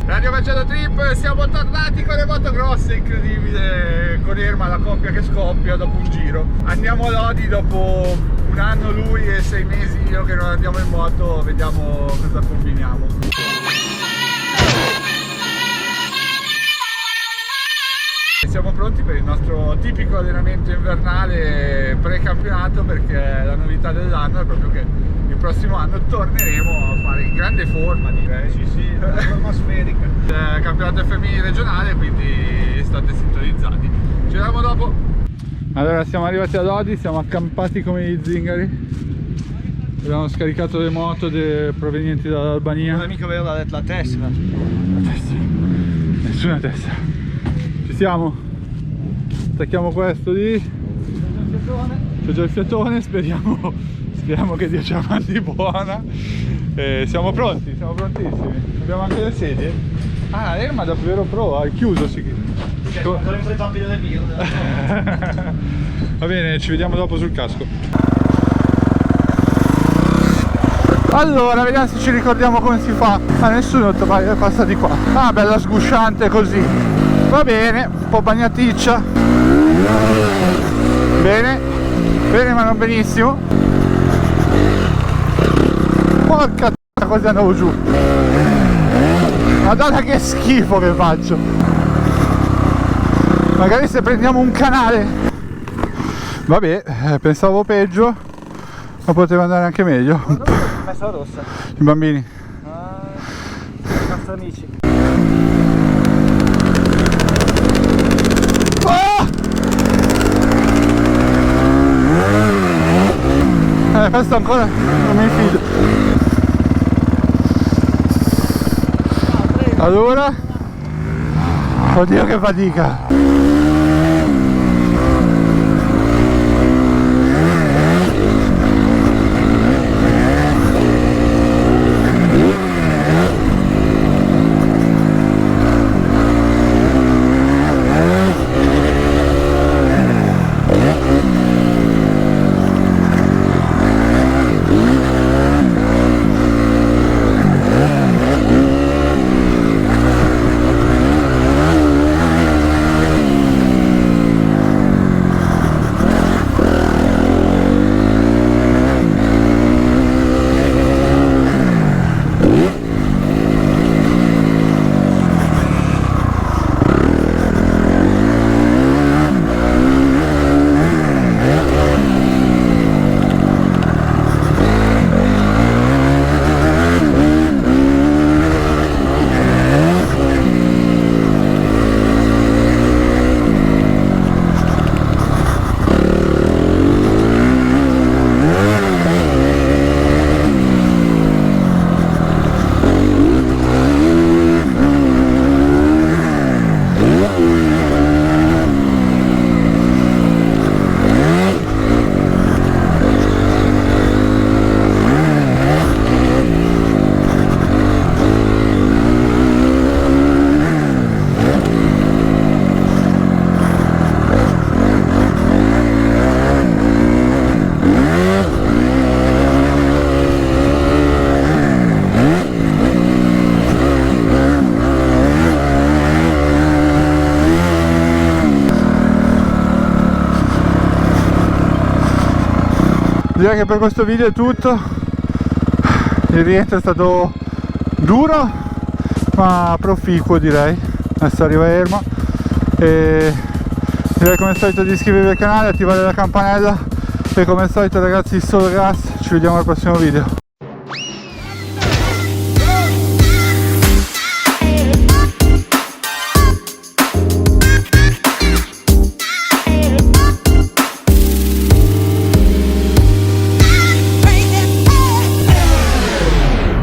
Radio Macello Trip, siamo tornati con le moto grosse, incredibile, con Erma, la coppia che scoppia dopo un giro. Andiamo a Lodi dopo un anno lui e 6 mesi io che non andiamo in moto, vediamo cosa combiniamo. Siamo pronti per il nostro tipico allenamento invernale pre-campionato, perché la novità dell'anno è proprio che il prossimo anno torneremo a fare in grande forma, direi. Sì, una forma sferica. Campionato FMI regionale, quindi state sintonizzati. Ci vediamo dopo. Allora siamo arrivati a Lodi, siamo accampati come gli zingari. Abbiamo scaricato le moto provenienti dall'Albania. Non è mica vero la tessera. La tessera? Nessuna tessera. Ci siamo? Attacchiamo questo lì. C'è già il fiatone, speriamo che Dio ci mandi buona. Siamo pronti, siamo prontissimi. Abbiamo anche le sedie. Ah, Erma davvero pro, ha chiuso si chiude. Ancora in fretta del birra. Va bene, ci vediamo dopo sul casco. Allora, vediamo se ci ricordiamo come si fa. Ah, nessuno passa di qua. Ah, bella sgusciante così. Va bene, un po' bagnaticcia. Bene, bene ma non benissimo. Porca cosa andavo giù. Madonna che schifo che faccio. Magari se prendiamo un canale. Vabbè, pensavo peggio, ma poteva andare anche meglio. Messa rossa. I bambini. I nostri amici. Questo ancora non mi fido. Allora, oddio che fatica. Direi che per questo video è tutto. Il rientro è stato duro ma proficuo, direi. Adesso arriva Erma e direi come al solito di iscrivervi al canale, attivare la campanella e come al solito ragazzi solo gas. Ci vediamo al prossimo video.